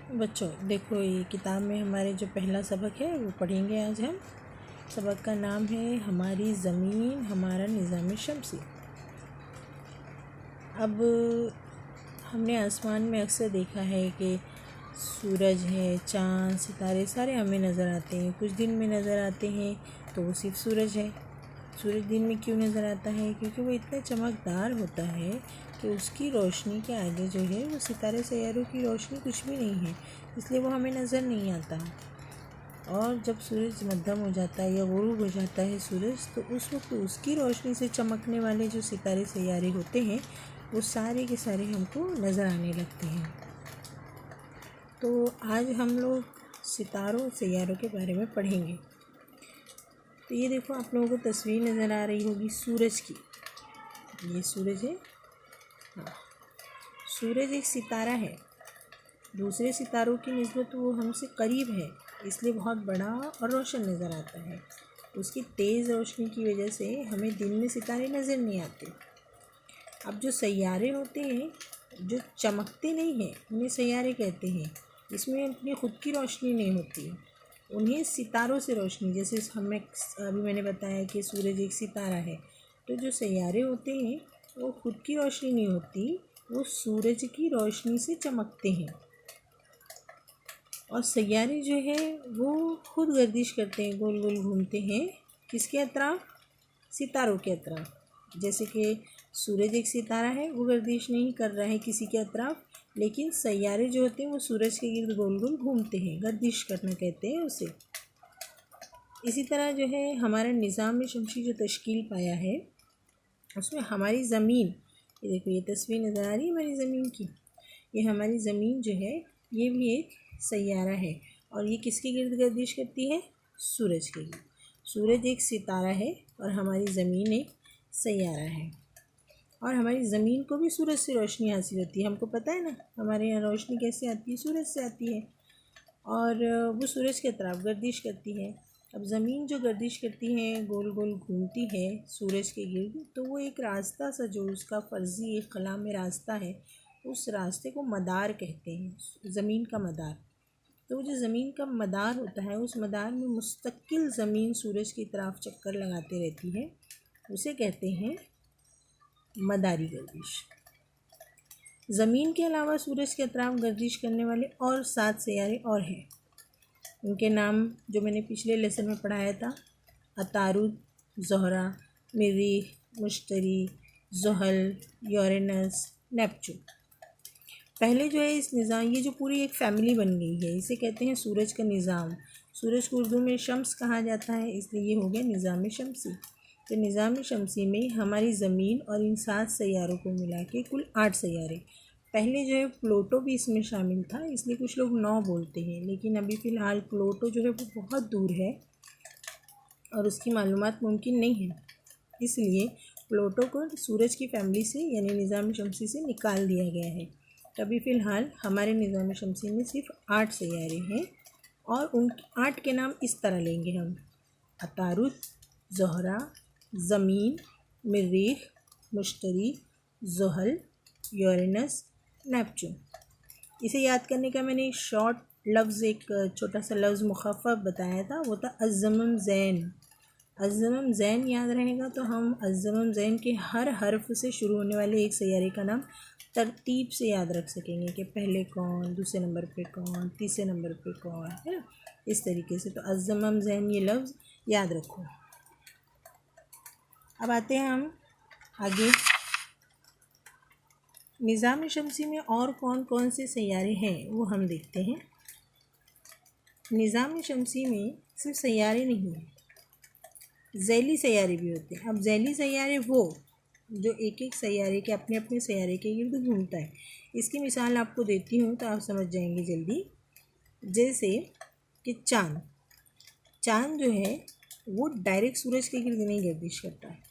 बच्चों देखो, ये किताब में हमारे जो पहला सबक है वो पढ़ेंगे आज हम। सबक का नाम है हमारी ज़मीन हमारा निज़ाम शमसी। अब हमने आसमान में अक्सर देखा है कि सूरज है, चाँद, सितारे सारे हमें नज़र आते हैं। कुछ दिन में नज़र आते हैं तो वो सिर्फ सूरज है। सूरज दिन में क्यों नज़र आता है? क्योंकि वो इतना चमकदार होता है कि उसकी रोशनी के आगे जो है वो सितारे सैयारों की रोशनी कुछ भी नहीं है, इसलिए वो हमें नज़र नहीं आता। और जब सूरज मध्यम हो जाता है या गुरूब हो जाता है सूरज, तो उस वक्त उसकी रोशनी से चमकने वाले जो सितारे सैयारे होते हैं वो सारे के सारे हमको नज़र आने लगते हैं। तो आज हम लोग सितारों सैयारों के बारे में पढ़ेंगे। तो ये देखो, आप लोगों को तस्वीर नज़र आ रही होगी सूरज की। ये सूरज है। हाँ, सूरज एक सितारा है। दूसरे सितारों की निस्बत वो हमसे करीब है, इसलिए बहुत बड़ा और रोशन नज़र आता है। उसकी तेज़ रोशनी की वजह से हमें दिन में सितारे नज़र नहीं आते। अब जो सैयारे होते हैं जो चमकते नहीं हैं उन्हें सैयारे कहते हैं। इसमें अपनी ख़ुद की रोशनी नहीं होती, उन्हें सितारों से रोशनी, जैसे अभी मैंने बताया कि सूरज एक सितारा है। तो जो सैयारे होते हैं वो खुद की रोशनी नहीं होती, वो सूरज की रोशनी से चमकते हैं। और सैयारे जो है वो खुद गर्दिश करते हैं, गोल गोल घूमते हैं। किसके अतराफ? सितारों के अतराफ। जैसे कि सूरज एक सितारा है, वो गर्दिश नहीं कर रहा है किसी के अतराफ, लेकिन सैयारे जो होते हैं वो सूरज के गिर्द गोल गोल घूमते हैं, गर्दिश करना कहते हैं उसे। इसी तरह जो है हमारा निज़ाम शमसी जो तश्कील पाया है उसमें हमारी ज़मीन, ये देखो ये तस्वीर नज़र आ रही है हमारी ज़मीन की। ये हमारी ज़मीन जो है ये भी एक सैयारा है, और ये किसके गिर्द गर्दिश करती है? सूरज के गिर्द। सूरज एक सितारा है और हमारी ज़मीन एक सैयारा है। और हमारी ज़मीन को भी सूरज से रोशनी हासिल होती है। हमको पता है ना, हमारे यहाँ रोशनी कैसे आती है? सूरज से आती है, और वो सूरज के तरफ गर्दिश करती है। अब ज़मीन जो गर्दिश करती है, गोल गोल घूमती है सूरज के गिर्द, तो वो एक रास्ता सा जो उसका फ़र्ज़ी एक कला में रास्ता है, उस रास्ते को मदार कहते हैं, ज़मीन का मदार। तो जो ज़मीन का मदार होता है, उस मदार में मुस्तकिल ज़मीन सूरज की तरफ चक्कर लगाते रहती है, उसे कहते हैं मदारी गर्दिश। ज़मीन के अलावा सूरज के अतराफ गर्दिश करने वाले और 7 सैयारे और हैं। उनके नाम जो मैंने पिछले लेसन में पढ़ाया था, अतारुद, ज़ोहरा, मरीख, मुश्तरी, ज़ुहल, यूरेनस, नेपच्यून। पहले जो है इस निज़ाम, ये जो पूरी एक फ़ैमिली बन गई है, इसे कहते हैं सूरज का निज़ाम। सूरज को उर्दू में शम्स कहा जाता है, इसलिए ये हो गया निज़ाम शमसी। तो निज़ाम शमसी में हमारी ज़मीन और इन 7 सैयारों को मिला के कुल 8 सैयारे। पहले जो है प्लूटो भी इसमें शामिल था, इसलिए कुछ लोग 9 बोलते हैं, लेकिन अभी फ़िलहाल प्लूटो जो है वो बहुत दूर है और उसकी मालूमात मुमकिन नहीं है, इसलिए प्लूटो को सूरज की फ़ैमिली से यानी निज़ाम शमसी से निकाल दिया गया है। अभी फ़िलहाल हमारे निज़ाम शमसी में सिर्फ 8 सैयारे हैं, और उन 8 के नाम इस तरह लेंगे हम: अतारुद, ज़ोहरा, ज़मीन, मरीख, मुश्तरी, ज़ुहल, यूरेनस, नेपच्यून। इसे याद करने का मैंने एक शॉर्ट लफ्ज़, एक छोटा सा लफ्ज़ मुख़फ़फ़ बताया था, वो था अज़्ज़मम ज़ैन। अज़्ज़मम ज़ैन याद रहेगा तो हम अज़्ज़मम ज़ैन के हर हर्फ से शुरू होने वाले एक सैयारे का नाम तरतीब से याद रख सकेंगे कि पहले कौन, दूसरे नंबर पे कौन, तीसरे नंबर पे कौन, है ना, इस तरीके से। तो अज़्ज़मम ज़ैन ये लफ्ज़ याद रखो। अब आते हैं हम आगे। निज़ाम शमसी में और कौन कौन से सैयारे हैं वो हम देखते हैं। निज़ाम शमसी में सिर्फ सैयारे नहीं हैं, ज़ैली सैयारे भी होते हैं। अब ज़ैली सैयारे वो जो एक एक सैयारे के अपने अपने सैयारे के गिर्द घूमता है। इसकी मिसाल आपको देती हूँ तो आप समझ जाएंगे जल्दी। जैसे कि चाँद जो है वो डायरेक्ट सूरज के गिर्द नहीं गर्दिश करता है।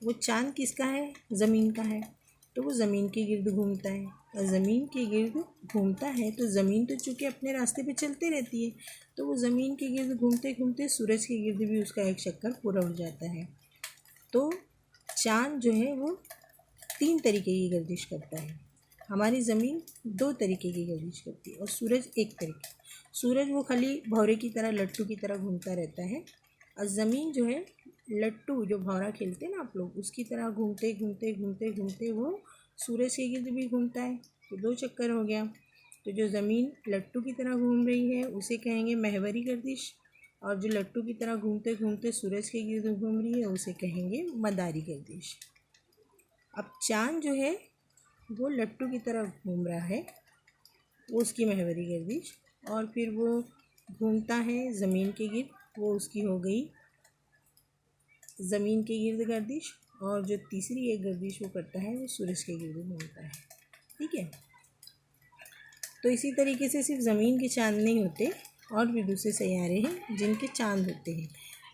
वो चाँद किसका है? ज़मीन का है, तो वो ज़मीन के गिर्द घूमता है। और ज़मीन के गिर्द घूमता है तो ज़मीन तो चूँकि अपने रास्ते पे चलते रहती है, तो वो ज़मीन के गिर्द घूमते घूमते सूरज के गिर्द भी उसका एक चक्कर पूरा हो जाता है। तो चाँद जो है वो 3 तरीके की गर्दिश करता है। हमारी ज़मीन दो तरीके की गर्दिश करती है और सूरज एक तरीके। सूरज वो खाली भौरे की तरह, लट्टू की तरह घूमता रहता है, और ज़मीन जो है लट्टू जो भौरा खेलते हैं ना आप लोग, उसकी तरह घूमते घूमते घूमते घूमते वो सूरज के गिर्द भी घूमता है। तो दो चक्कर हो गया। तो जो ज़मीन लट्टू की तरह घूम रही है उसे कहेंगे महवरी गर्दिश, और जो लट्टू की तरह घूमते घूमते सूरज के गिर्द घूम रही है उसे कहेंगे मदारी गर्दिश। अब चाँद जो है वो लट्टू की तरह घूम रहा है, वो उसकी महवरी गर्दिश, और फिर वो घूमता है ज़मीन के गिर्द, वो उसकी हो गई ज़मीन के गिर्द गर्दिश। और जो तीसरी एक गर्दिश वो करता है वो सूरज के गिर्द घूमता है। ठीक है। तो इसी तरीके से सिर्फ ज़मीन के चाँद नहीं होते, और भी दूसरे सैयारे हैं जिनके चाँद होते हैं।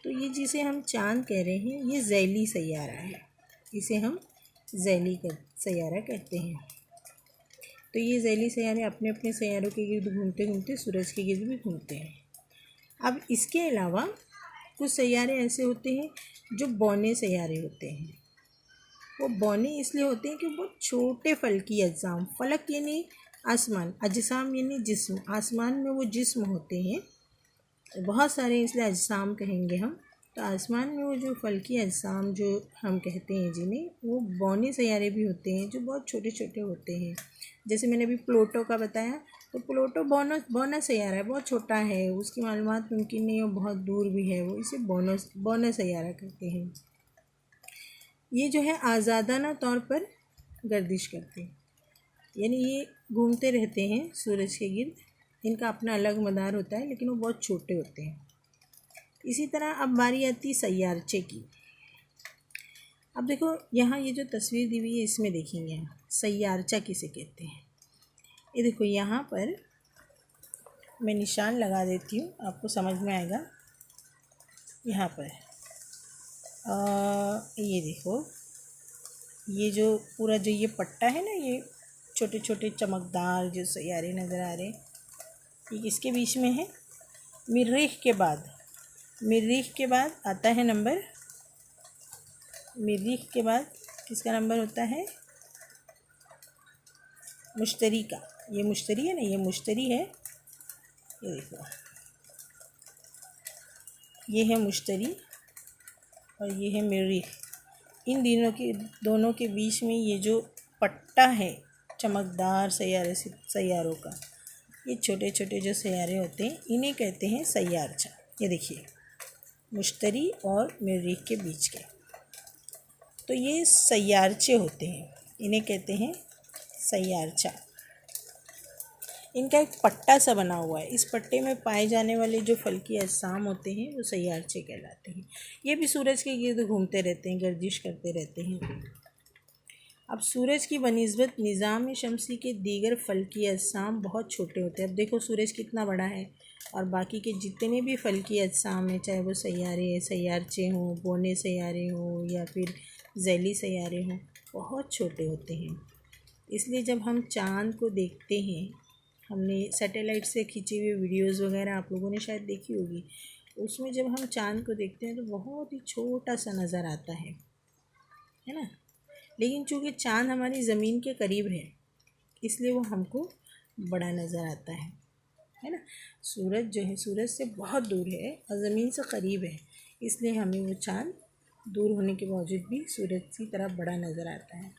तो ये जिसे हम चाँद कह रहे हैं ये ज़ैली सैयारा है, इसे हम ज़ैली सैयारा कहते हैं। तो ये ज़ैली सैयारे अपने अपने सैयारों के गिर्द घूमते घूमते सूरज के गिर्द भी घूमते हैं। अब इसके अलावा कुछ सैयारे ऐसे होते हैं जो बौने सैयारे होते हैं। वो बौने इसलिए होते हैं कि बहुत छोटे फलकी अज्साम, फलक यानी आसमान, अजसाम यानी जिस्म, आसमान में वो जिस्म होते हैं बहुत सारे, इसलिए अजसाम कहेंगे हम। तो आसमान में वो जो फलकी अजसाम जो हम कहते हैं जिन्हें, वो बौने सैयारे भी होते हैं जो बहुत छोटे छोटे होते हैं। जैसे मैंने अभी प्लूटो का बताया, तो प्लूटो बौना सैयारा है, बहुत छोटा है, उसकी मालूमात मुमकिन नहीं है, वो बहुत दूर भी है, वो इसे बौना सैयारा कहते हैं। ये जो है आज़ादाना तौर पर गर्दिश करते हैं, यानी ये घूमते रहते हैं सूरज के गिर्द, इनका अपना अलग मदार होता है लेकिन वो बहुत छोटे होते हैं। इसी तरह अब बारी आती सैयारचे की। अब देखो यहाँ ये जो तस्वीर दी हुई है इसमें देखेंगे हम सैयारचा किसे कहते हैं। ये देखो यहाँ पर मैं निशान लगा देती हूँ, आपको समझ में आएगा। यहाँ पर ये देखो, ये जो पूरा जो ये पट्टा है ना, ये छोटे छोटे चमकदार जो सैयारे नज़र आ रहे हैं, ये किसके बीच में है? मरीख के बाद, मरीख के बाद आता है नंबर, मरीख के बाद किसका नंबर होता है? मुश्तरी का। ये मुश्तरी है ना, ये मुश्तरी है, ये देखो ये है मुश्तरी और ये है मरीख। इन दोनों के बीच में ये जो पट्टा है चमकदार सैयारों का, ये छोटे छोटे जो सैयारे होते हैं इन्हें कहते हैं सैयारचा। ये देखिए मुश्तरी और मरीख के बीच के, तो ये सैयारचे होते हैं, इन्हें कहते हैं सैयारचा। इनका एक पट्टा सा बना हुआ है, इस पट्टे में पाए जाने वाले जो फलकी अजसाम होते हैं वो सैयारचे कहलाते हैं। ये भी सूरज के गिर्द घूमते रहते हैं, गर्दिश करते रहते हैं। अब सूरज की बनिस्बत निज़ाम शमसी के दीगर फलकी अजसाम बहुत छोटे होते हैं। अब देखो सूरज कितना बड़ा है और बाकी के जितने भी फलकी अजसाम हैं, चाहे वो सैयारे सैयारचे हों, बौने सैयारे हों या फिर ज़ैली सैयारे हों, बहुत छोटे होते हैं। इसलिए जब हम चाँद को देखते हैं, हमने सैटेलाइट से खींची हुई वीडियोस वगैरह आप लोगों ने शायद देखी होगी, उसमें जब हम चाँद को देखते हैं तो बहुत ही छोटा सा नज़र आता है ना। लेकिन चूँकि चाँद हमारी ज़मीन के करीब है इसलिए वो हमको बड़ा नज़र आता है ना। सूरज जो है सूरज से बहुत दूर है और ज़मीन से करीब है, इसलिए हमें वो चाँद दूर होने के बावजूद भी सूरज की तरफ बड़ा नज़र आता है।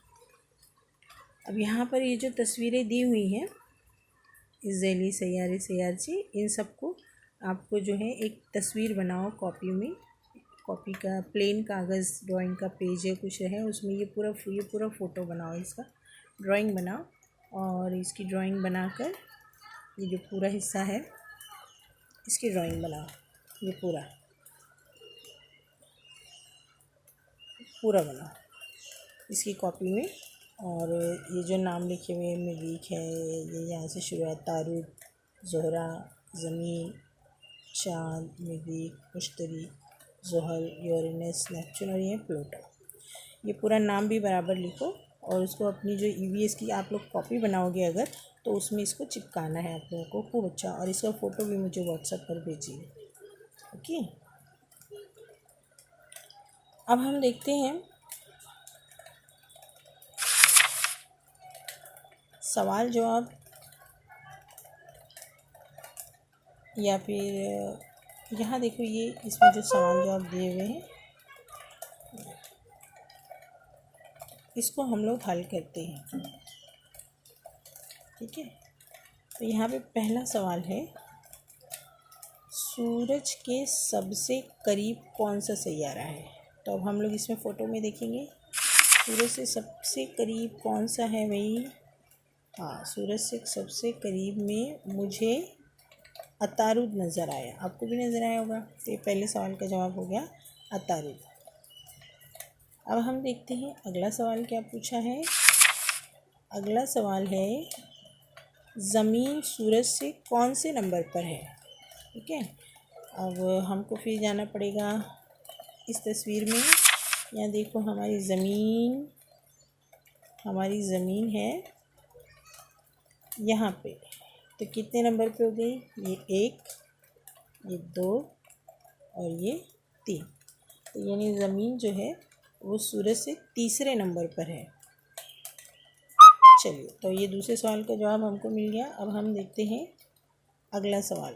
अब यहाँ पर ये जो तस्वीरें दी हुई हैं ज़ैली सैयारे सैयारचे, इन सबको आपको जो है एक तस्वीर बनाओ कॉपी में, कॉपी का प्लेन कागज़ ड्राइंग का पेज है कुछ है, उसमें ये पूरा फ़ोटो बनाओ, इसका ड्राइंग बनाओ और इसकी ड्राइंग बनाकर ये जो पूरा हिस्सा है इसकी ड्राइंग बनाओ, ये पूरा बनाओ इसकी कॉपी में। और ये जो नाम लिखे हुए हैं मरीख है, ये यहाँ से शुरू है, तारुद, ज़ोहरा, ज़मीन, चाँद, मरीख, मुश्तरी, ज़ुहल, यूरेनस, नेपच्यून और ये प्लूटो। ये पूरा नाम भी बराबर लिखो और उसको अपनी जो EVS की आप लोग कॉपी बनाओगे अगर, तो उसमें इसको चिपकाना है आप लोगों को खूब अच्छा, और इसका फ़ोटो भी मुझे व्हाट्सएप पर भेजिए। ओके, अब हम देखते हैं सवाल जवाब या फिर यहाँ देखो, ये इसमें जो सवाल जवाब दिए हुए हैं इसको हम लोग हल करते हैं। ठीक है, तो यहाँ पे पहला सवाल है, सूरज के सबसे करीब कौन सा सैयारा है। तो अब हम लोग इसमें फ़ोटो में देखेंगे सूरज से सबसे करीब कौन सा है भाई। हाँ, सूरज से सबसे करीब में मुझे अतारुद नज़र आया, आपको भी नज़र आया होगा। तो ये पहले सवाल का जवाब हो गया अतारुद। अब हम देखते हैं अगला सवाल क्या पूछा है। अगला सवाल है, ज़मीन सूरज से कौन से नंबर पर है। ठीक है, अब हमको फिर जाना पड़ेगा इस तस्वीर में। यहाँ देखो, हमारी ज़मीन है यहाँ पे। तो कितने नंबर पे हो गई, ये 1, ये 2 और ये 3। तो यानी ज़मीन जो है वो सूरज से तीसरे नंबर पर है। चलिए, तो ये दूसरे सवाल का जवाब हमको मिल गया। अब हम देखते हैं अगला सवाल।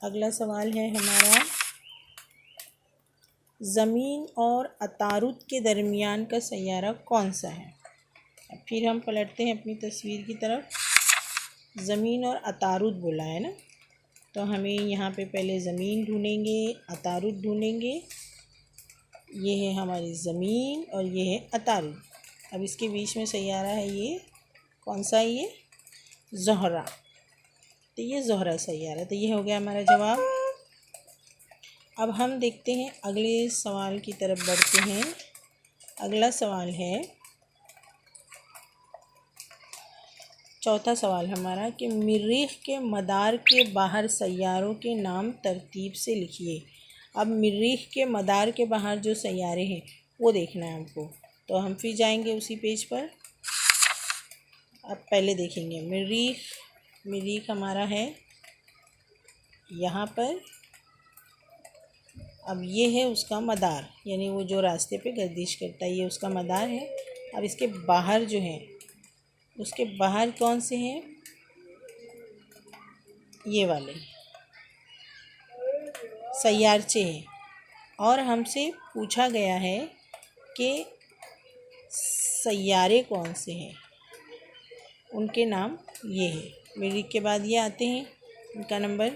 अगला सवाल है हमारा, ज़मीन और अतारुद के दरमियान का सैयारा कौन सा है। अब फिर हम पलटते हैं अपनी तस्वीर की तरफ। ज़मीन और अतारुद बोला है ना, तो हमें यहाँ पे पहले ज़मीन ढूंढेंगे, अतारुद ढूंढेंगे। ये है हमारी ज़मीन और ये है अतारुद। अब इसके बीच में सैयारा है, ये कौन सा है, ये ज़ोहरा। तो ये ज़ोहरा सैयारा। तो ये हो गया हमारा जवाब। अब हम देखते हैं अगले सवाल की तरफ बढ़ते हैं। अगला सवाल है, चौथा सवाल हमारा, कि मरीख़ के मदार के बाहर सैयारों के नाम तरतीब से लिखिए। अब मरीख़ के मदार के बाहर जो सैयारे हैं वो देखना है हमको। तो हम फिर जाएंगे उसी पेज पर। अब पहले देखेंगे मरीख़ हमारा है यहाँ पर। अब ये है उसका मदार, यानी वो जो रास्ते पे गर्दिश करता है, ये उसका मदार है। अब इसके बाहर जो है, उसके बाहर कौन से हैं, ये वाले सैयारचे हैं। और हमसे पूछा गया है कि सैयारे कौन से हैं, उनके नाम ये है। मरीख़ के बाद ये आते हैं, उनका नंबर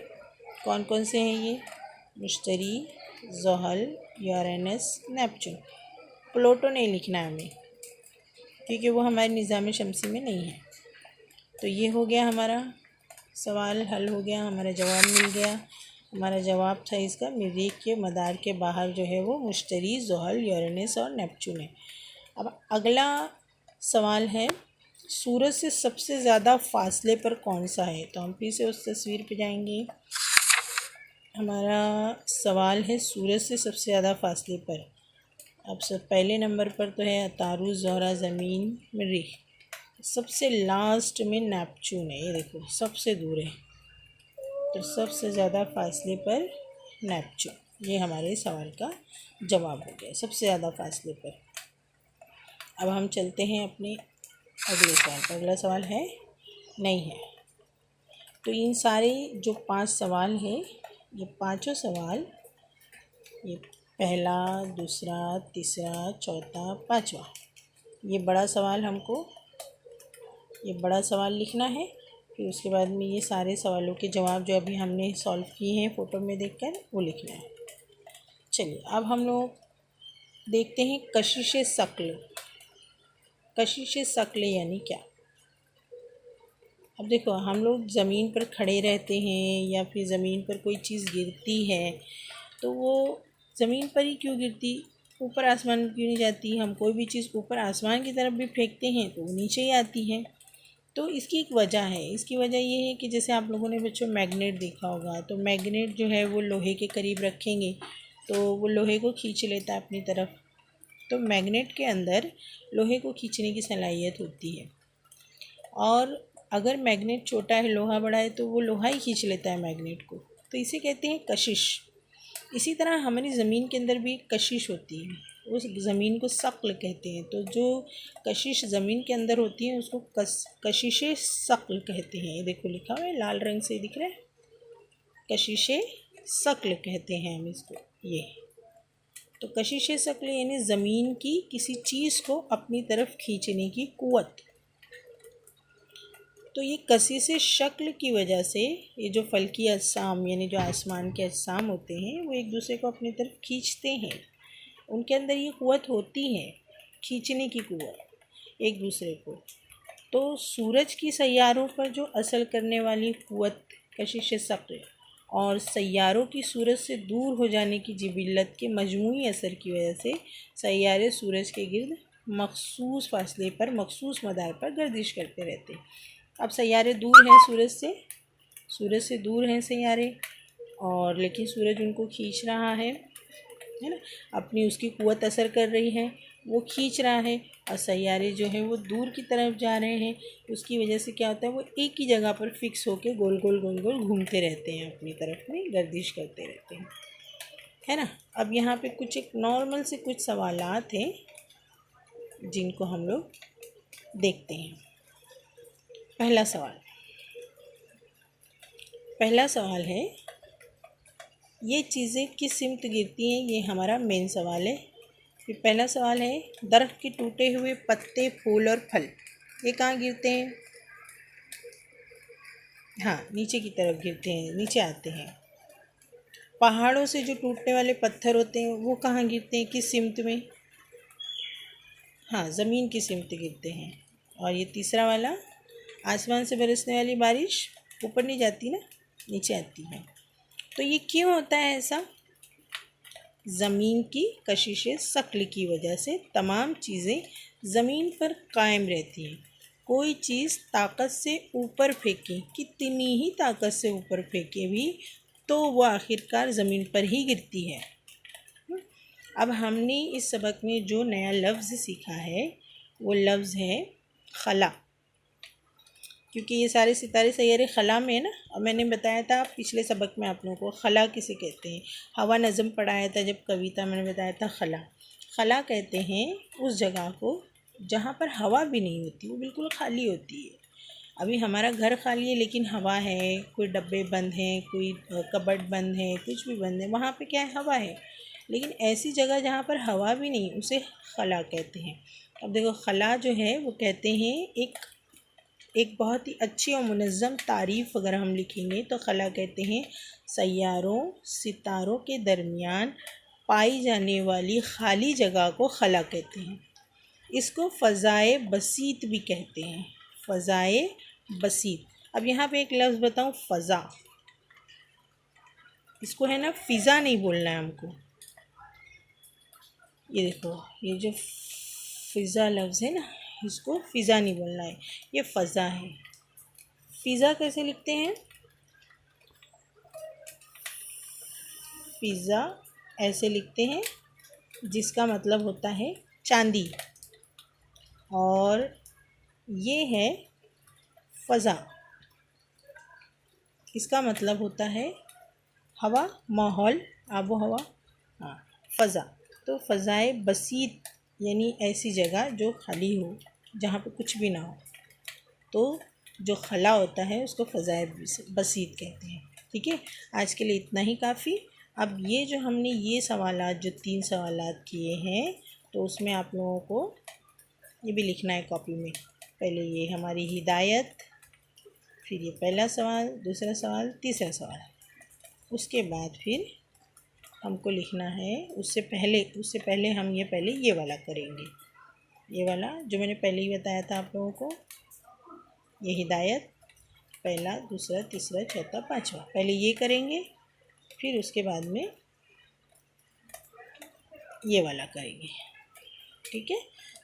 कौन कौन से हैं, ये मुश्तरी, ज़ुहल, यूरेनस, नेपच्यून। प्लूटो नहीं लिखना है हमें, क्योंकि वो हमारे निज़ाम शमसी में नहीं है। तो ये हो गया हमारा सवाल हल हो गया, हमारा जवाब मिल गया। हमारा जवाब था इसका, मरीख़ के मदार के बाहर जो है वो मुश्तरी, ज़ुहल, यूरेनस और नेपच्यून है। अब अगला सवाल है, सूरज से सबसे ज़्यादा फासले पर कौन सा है। तो हम फिर से उस तस्वीर पे जाएंगे। हमारा सवाल है सूरज से सबसे ज़्यादा फासले पर। अब सब पहले नंबर पर तो है अतारुद, ज़ोहरा, ज़मीन, मरीख़। सबसे लास्ट में नेपच्यून है, ये देखो सबसे दूर है। तो सबसे ज़्यादा फासले पर नेपच्यून, ये हमारे सवाल का जवाब हो गया, सबसे ज़्यादा फासले पर। अब हम चलते हैं अपने अगले सवाल पर। अगला सवाल है नहीं है। तो इन सारे जो 5 सवाल हैं, ये पांचों सवाल, ये पहला, दूसरा, तीसरा, चौथा, पांचवा, ये बड़ा सवाल हमको, ये बड़ा सवाल लिखना है। फिर उसके बाद में ये सारे सवालों के जवाब जो अभी हमने सॉल्व किए हैं फ़ोटो में देखकर, वो लिखना है। चलिए, अब हम लोग देखते हैं कशिश शक्ल। कशिश शक्ल यानी क्या। अब देखो, हम लोग ज़मीन पर खड़े रहते हैं या फिर ज़मीन पर कोई चीज़ गिरती है तो वो ज़मीन पर ही क्यों गिरती, ऊपर आसमान में क्यों नहीं जाती। हम कोई भी चीज़ ऊपर आसमान की तरफ भी फेंकते हैं तो वो नीचे ही आती है। तो इसकी एक वजह है। इसकी वजह ये है कि जैसे आप लोगों ने बच्चों मैग्नेट देखा होगा, तो मैग्नेट जो है वो लोहे के करीब रखेंगे तो वो लोहे को खींच लेता है अपनी तरफ। तो मैग्नेट के अंदर लोहे को खींचने की सलाहियत होती है। और अगर मैग्नेट छोटा है, लोहा बड़ा है, तो वो लोहा ही खींच लेता है मैग्नेट को। तो इसे कहते हैं कशिश। इसी तरह हमारी ज़मीन के अंदर भी कशिश होती है। उस ज़मीन को शक्ल कहते हैं। तो जो कशिश ज़मीन के अंदर होती है उसको कशिश शक्ल कहते हैं। ये देखो लिखा हुआ है लाल रंग से दिख रहा है, कशिश शक्ल कहते हैं हम इसको। ये तो कशिश शक्ल यानी ज़मीन की किसी चीज़ को अपनी तरफ खींचने की कुव्वत। तो ये कशिश शक्ल की वजह से ये जो फल्की अजसाम यानी जो आसमान के अजसाम होते हैं वो एक दूसरे को अपनी तरफ खींचते हैं। उनके अंदर ये कुव्वत होती है, खींचने की कुव्वत एक दूसरे को। तो सूरज की सैयारों पर जो असर करने वाली कुव्वत कशिश शक्ल और सैयारों की सूरज से दूर हो जाने की जिबिल्लत के मजमूई असर की वजह से सैयारे सूरज के गिर्द मखसूस फासले पर मखसूस मदार पर गर्दिश करते रहते हैं। अब सैयारे दूर हैं सूरज से दूर हैं सैयारे, और लेकिन सूरज उनको खींच रहा है ना, अपनी उसकी कुव्वत असर कर रही है, वो खींच रहा है। और सैयारे जो हैं वो दूर की तरफ जा रहे हैं, उसकी वजह से क्या होता है वो एक ही जगह पर फिक्स होकर गोल गोल घूमते रहते हैं, अपनी तरफ में गर्दिश करते रहते हैं, है ना। अब यहाँ पे कुछ एक नॉर्मल से कुछ सवालात हैं जिनको हम लोग देखते हैं। पहला सवाल है ये चीज़ें किस सिमत गिरती हैं, ये हमारा मेन सवाल है। फिर पहला सवाल है दरख्त के टूटे हुए पत्ते, फूल और फल ये कहाँ गिरते हैं? हाँ, नीचे की तरफ गिरते हैं, नीचे आते हैं। पहाड़ों से जो टूटने वाले पत्थर होते हैं वो कहाँ गिरते हैं, किस सिमत में? हाँ, ज़मीन की सिमत गिरते हैं। और ये तीसरा वाला आसमान से बरसने वाली बारिश ऊपर नहीं जाती ना, नीचे आती है। तो ये क्यों होता है ऐसा? ज़मीन की कशिश शक्ल की वजह से तमाम चीज़ें ज़मीन पर कायम रहती हैं। कोई चीज़ ताकत से ऊपर फेंके, कितनी ही ताकत से ऊपर फेंके भी, तो वह आखिरकार ज़मीन पर ही गिरती है। अब हमने इस सबक में जो नया लफ्ज़ सीखा है वो लफ्ज़ है खला, क्योंकि ये सारे सितारे सैयारे खला में है ना। और मैंने बताया था पिछले सबक में आप लोगों को खला किसे कहते हैं, हवा नज़म पढ़ाया था जब कविता मैंने बताया था खला कहते हैं उस जगह को जहाँ पर हवा भी नहीं होती, वो बिल्कुल खाली होती है। अभी हमारा घर खाली है लेकिन हवा है, कोई डब्बे बंद हैं, कोई कबर्ड बंद है, कुछ भी बंद है, वहाँ पे क्या है, हवा है। लेकिन ऐसी जगह जहाँ पर हवा भी नहीं उसे खला कहते हैं। अब देखो खला जो है वो कहते हैं एक बहुत ही अच्छी और मुनज़्ज़म तारीफ़ अगर हम लिखेंगे तो खला कहते हैं सैयारों सितारों के दरमियान पाई जाने वाली खाली जगह को खला कहते हैं। इसको फ़ज़ाए बसीत भी कहते हैं, फ़ज़ाए बसीत। अब यहाँ पे एक लफ्ज़ बताऊँ, फ़ज़ा, इसको है ना फ़िज़ा नहीं बोलना है हमको। ये देखो, ये जो फ़िज़ा लफ्ज़ है ना, इसको फ़िज़ा नहीं बोलना है, ये फ़ज़ा है। फ़िज़ा कैसे लिखते हैं? फ़िज़ा ऐसे लिखते हैं जिसका मतलब होता है चांदी, और ये है फ़ज़ा, इसका मतलब होता है हवा, माहौल, आबो हवा। हाँ, फ़ज़ा। तो फ़ज़ाए बसीत यानी ऐसी जगह जो खाली हो, जहाँ पे कुछ भी ना हो, तो जो खला होता है उसको फ़ज़ाए बसीत कहते हैं। ठीक है, आज के लिए इतना ही काफ़ी। अब ये जो हमने ये सवालात जो 3 सवालात किए हैं तो उसमें आप लोगों को ये भी लिखना है कॉपी में। पहले ये हमारी हिदायत, फिर ये पहला सवाल, दूसरा सवाल, तीसरा सवाल, उसके बाद फिर हमको लिखना है उससे पहले हम ये वाला करेंगे, ये वाला जो मैंने पहले ही बताया था आप लोगों को, ये हिदायत पहला, दूसरा, तीसरा, चौथा, पाँचवा, पहले ये करेंगे, फिर उसके बाद में ये वाला करेंगे। ठीक है,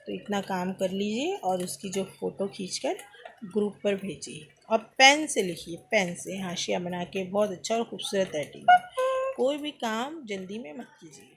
तो इतना काम कर लीजिए और उसकी जो फ़ोटो खींचकर ग्रुप पर भेजिए, और पेन से लिखिए, पेन से हाशिया बना के, बहुत अच्छा और ख़ूबसूरत राइटिंग। कोई भी काम जल्दी में मत कीजिए।